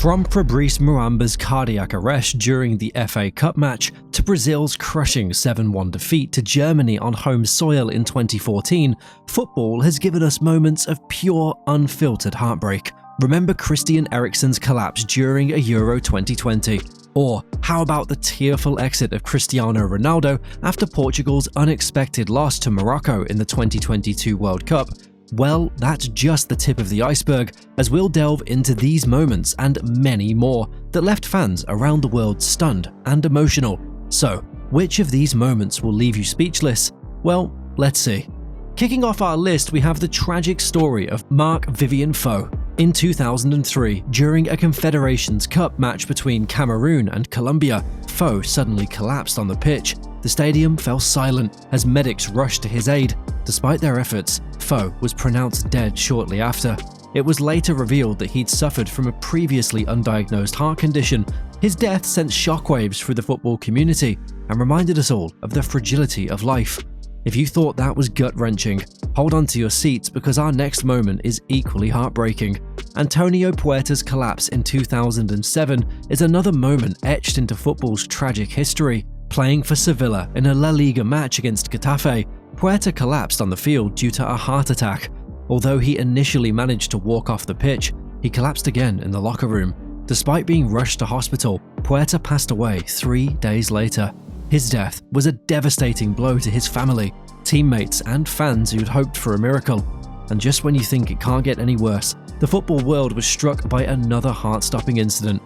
From Fabrice Muamba's cardiac arrest during the FA Cup match to Brazil's crushing 7-1 defeat to Germany on home soil in 2014, football has given us moments of pure, unfiltered heartbreak. Remember Christian Eriksen's collapse during a Euro 2020? Or how about the tearful exit of Cristiano Ronaldo after Portugal's unexpected loss to Morocco in the 2022 World Cup? Well, that's just the tip of the iceberg, as we'll delve into these moments and many more that left fans around the world stunned and emotional. So, which of these moments will leave you speechless? Well, let's see. Kicking off our list, we have the tragic story of Marc-Vivien Foé. In 2003, during a Confederations Cup match between Cameroon and Colombia, Foé suddenly collapsed on the pitch. The stadium fell silent as medics rushed to his aid. Despite their efforts, Foé was pronounced dead shortly after. It was later revealed that he'd suffered from a previously undiagnosed heart condition. His death sent shockwaves through the football community and reminded us all of the fragility of life. If you thought that was gut-wrenching, hold on to your seats because our next moment is equally heartbreaking. Antonio Puerta's collapse in 2007 is another moment etched into football's tragic history. Playing for Sevilla in a La Liga match against Getafe, Puerta collapsed on the field due to a heart attack. Although he initially managed to walk off the pitch, he collapsed again in the locker room. Despite being rushed to hospital, Puerta passed away 3 days later. His death was a devastating blow to his family, teammates, and fans who'd hoped for a miracle. And just when you think it can't get any worse, the football world was struck by another heart-stopping incident.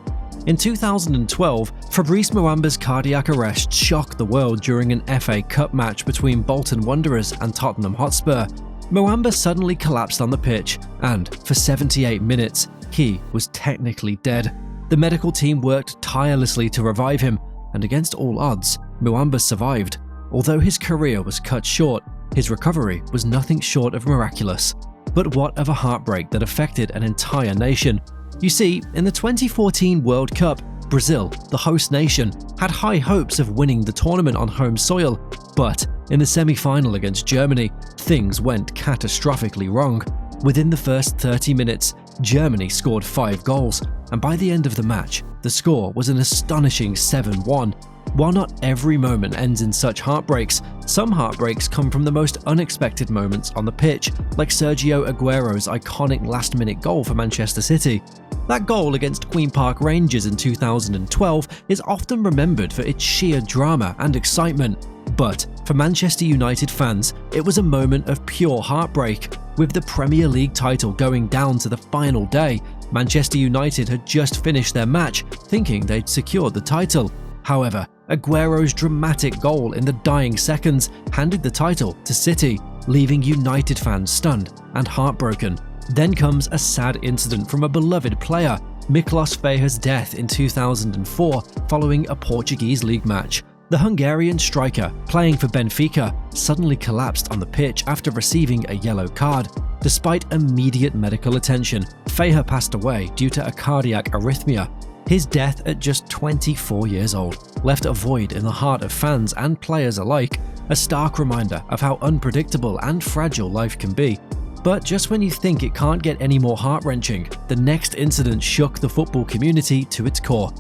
In 2012, Fabrice Muamba's cardiac arrest shocked the world during an FA Cup match between Bolton Wanderers and Tottenham Hotspur. Muamba suddenly collapsed on the pitch, and for 78 minutes, he was technically dead. The medical team worked tirelessly to revive him, and against all odds, Muamba survived. Although his career was cut short, his recovery was nothing short of miraculous. But what of a heartbreak that affected an entire nation? You see, in the 2014 World Cup, Brazil, the host nation, had high hopes of winning the tournament on home soil, but in the semi-final against Germany, things went catastrophically wrong. Within the first 30 minutes, Germany scored 5 goals, and by the end of the match, the score was an astonishing 7-1. While not every moment ends in such heartbreaks, some heartbreaks come from the most unexpected moments on the pitch, like Sergio Aguero's iconic last-minute goal for Manchester City. That goal against Queen Park Rangers in 2012 is often remembered for its sheer drama and excitement. But for Manchester United fans, it was a moment of pure heartbreak. With the Premier League title going down to the final day, Manchester United had just finished their match, thinking they'd secured the title. However, Aguero's dramatic goal in the dying seconds handed the title to City, leaving United fans stunned and heartbroken. Then comes a sad incident from a beloved player, Miklos Feja's death in 2004 following a Portuguese league match. The Hungarian striker, playing for Benfica, suddenly collapsed on the pitch after receiving a yellow card. Despite immediate medical attention, Feja passed away due to a cardiac arrhythmia. His death at just 24 years old left a void in the heart of fans and players alike, a stark reminder of how unpredictable and fragile life can be. But just when you think it can't get any more heart-wrenching, the next incident shook the football community to its core.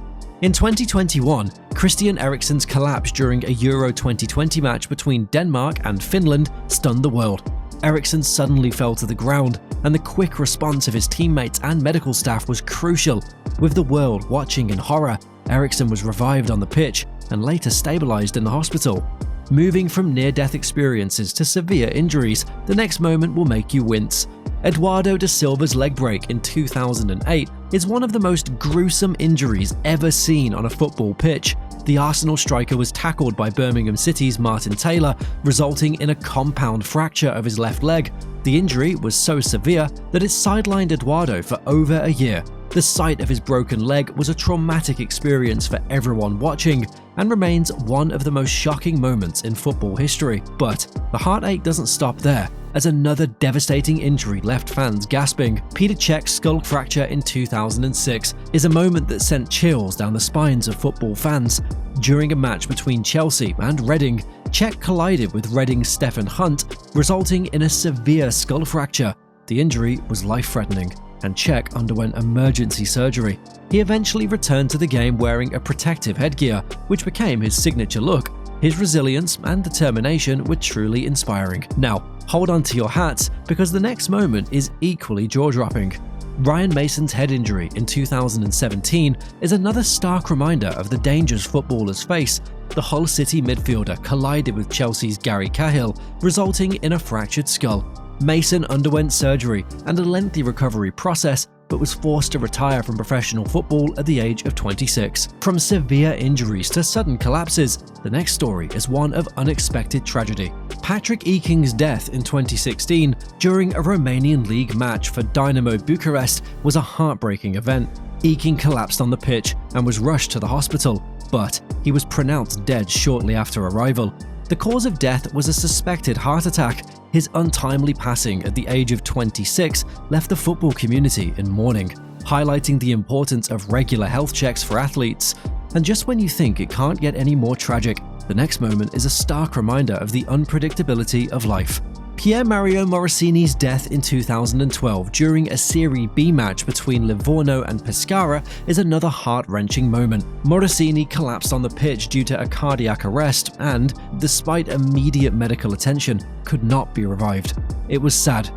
In 2021, Christian Eriksen's collapse during a Euro 2020 match between Denmark and Finland stunned the world. Eriksen suddenly fell to the ground, and the quick response of his teammates and medical staff was crucial. With the world watching in horror, Eriksen was revived on the pitch and later stabilized in the hospital. Moving from near-death experiences to severe injuries, the next moment will make you wince. Eduardo da Silva's leg break in 2008 is one of the most gruesome injuries ever seen on a football pitch. The Arsenal striker was tackled by Birmingham City's Martin Taylor, resulting in a compound fracture of his left leg. The injury was so severe that it sidelined Eduardo for over a year. The sight of his broken leg was a traumatic experience for everyone watching and remains one of the most shocking moments in football history. But the heartache doesn't stop there, as another devastating injury left fans gasping. Peter Cech's skull fracture in 2006 is a moment that sent chills down the spines of football fans. During a match between Chelsea and Reading, Cech collided with Reading's Stefan Hunt, resulting in a severe skull fracture. The injury was life-threatening. and Cech underwent emergency surgery. He eventually returned to the game wearing a protective headgear, which became his signature look. His resilience and determination were truly inspiring. Now, hold on to your hats, because the next moment is equally jaw-dropping. Ryan Mason's head injury in 2017 is another stark reminder of the dangers footballers face. The Hull City midfielder collided with Chelsea's Gary Cahill, resulting in a fractured skull. Mason underwent surgery and a lengthy recovery process, but was forced to retire from professional football at the age of 26. From severe injuries to sudden collapses, the next story is one of unexpected tragedy. Patrick Eking's death in 2016 during a Romanian league match for Dynamo Bucharest was a heartbreaking event. Eking collapsed on the pitch and was rushed to the hospital, but he was pronounced dead shortly after arrival. The cause of death was a suspected heart attack. His untimely passing at the age of 26 left the football community in mourning, highlighting the importance of regular health checks for athletes. And just when you think it can't get any more tragic, the next moment is a stark reminder of the unpredictability of life. Pier Mario Morosini's death in 2012 during a Serie B match between Livorno and Pescara is another heart-wrenching moment. Morosini collapsed on the pitch due to a cardiac arrest and, despite immediate medical attention, could not be revived. It was sad.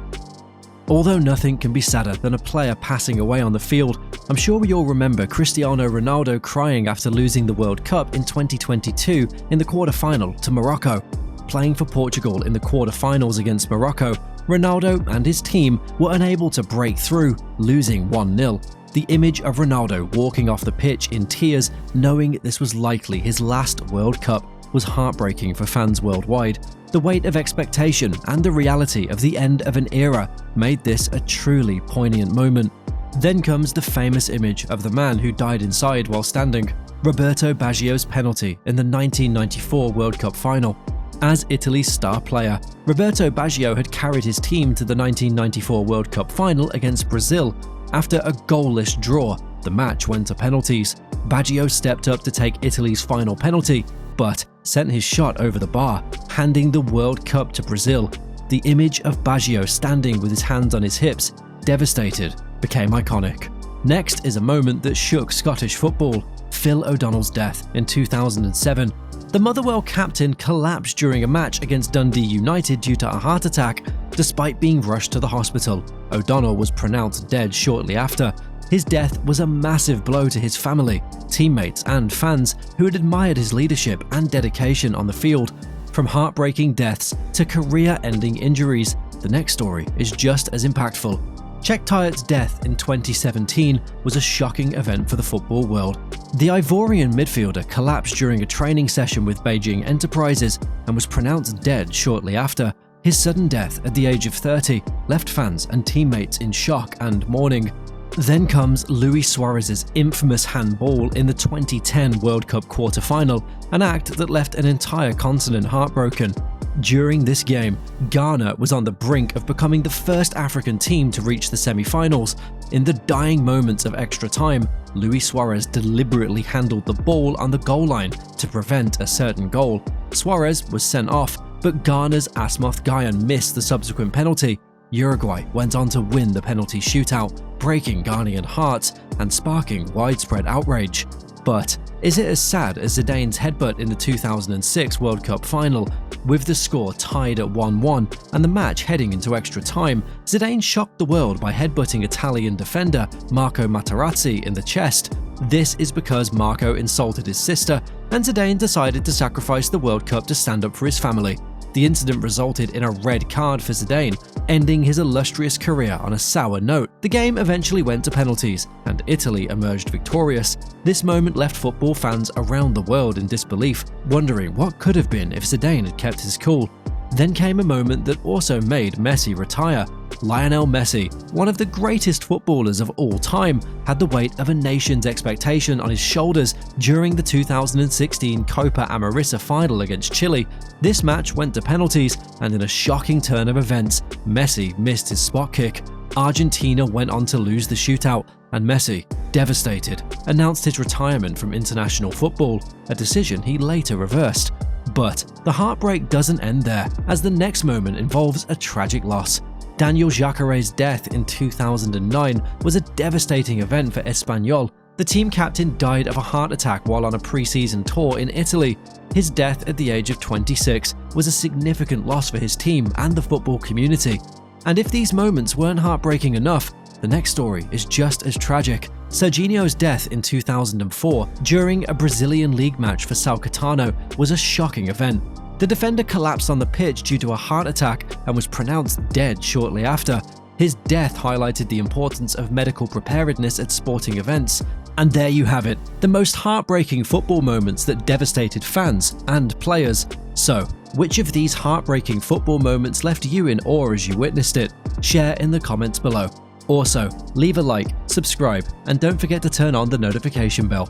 Although nothing can be sadder than a player passing away on the field, I'm sure we all remember Cristiano Ronaldo crying after losing the World Cup in 2022 in the quarter-final to Morocco. Playing for Portugal in the quarter-finals against Morocco, Ronaldo and his team were unable to break through, losing 1-0. The image of Ronaldo walking off the pitch in tears, knowing this was likely his last World Cup, was heartbreaking for fans worldwide. The weight of expectation and the reality of the end of an era made this a truly poignant moment. Then comes the famous image of the man who died inside while standing, Roberto Baggio's penalty in the 1994 World Cup final. As Italy's star player, Roberto Baggio had carried his team to the 1994 World Cup final against Brazil. After a goalless draw, the match went to penalties. Baggio stepped up to take Italy's final penalty, but sent his shot over the bar, handing the World Cup to Brazil. The image of Baggio standing with his hands on his hips, devastated, became iconic. Next is a moment that shook Scottish football: Phil O'Donnell's death in 2007. The Motherwell captain collapsed during a match against Dundee United due to a heart attack. Despite being rushed to the hospital, O'Donnell was pronounced dead shortly after. His death was a massive blow to his family, teammates and fans who had admired his leadership and dedication on the field. From heartbreaking deaths to career-ending injuries, the next story is just as impactful. Cech Tayart's death in 2017 was a shocking event for the football world. The Ivorian midfielder collapsed during a training session with Beijing Enterprises and was pronounced dead shortly after. His sudden death at the age of 30 left fans and teammates in shock and mourning. Then comes Luis Suarez's infamous handball in the 2010 World Cup quarter-final, an act that left an entire continent heartbroken. During this game, Ghana was on the brink of becoming the first African team to reach the semi-finals. In the dying moments of extra time, Luis Suarez deliberately handled the ball on the goal line to prevent a certain goal. Suarez was sent off, but Ghana's Asmoth Gyan missed the subsequent penalty. Uruguay went on to win the penalty shootout, breaking Ghanaian hearts and sparking widespread outrage. But is it as sad as Zidane's headbutt in the 2006 World Cup final? With the score tied at 1-1 and the match heading into extra time, Zidane shocked the world by headbutting Italian defender Marco Materazzi in the chest. This is because Marco insulted his sister, and Zidane decided to sacrifice the World Cup to stand up for his family. The incident resulted in a red card for Zidane, ending his illustrious career on a sour note. The game eventually went to penalties, and Italy emerged victorious. This moment left football fans around the world in disbelief, wondering what could have been if Zidane had kept his cool. Then came a moment that also made Messi retire. Lionel Messi, one of the greatest footballers of all time, had the weight of a nation's expectation on his shoulders during the 2016 Copa America final against Chile. This match went to penalties, and in a shocking turn of events, Messi missed his spot kick. Argentina went on to lose the shootout, and Messi, devastated, announced his retirement from international football, a decision he later reversed. But the heartbreak doesn't end there, as the next moment involves a tragic loss. Daniel Jacqueret's death in 2009 was a devastating event for Espanyol. The team captain died of a heart attack while on a pre-season tour in Italy. His death at the age of 26 was a significant loss for his team and the football community. And if these moments weren't heartbreaking enough, the next story is just as tragic. Serginho's death in 2004 during a Brazilian league match for São Caetano was a shocking event. The defender collapsed on the pitch due to a heart attack and was pronounced dead shortly after. His death highlighted the importance of medical preparedness at sporting events. And there you have it, the most heartbreaking football moments that devastated fans and players. So, which of these heartbreaking football moments left you in awe as you witnessed it? Share in the comments below. Also, leave a like, subscribe, and don't forget to turn on the notification bell.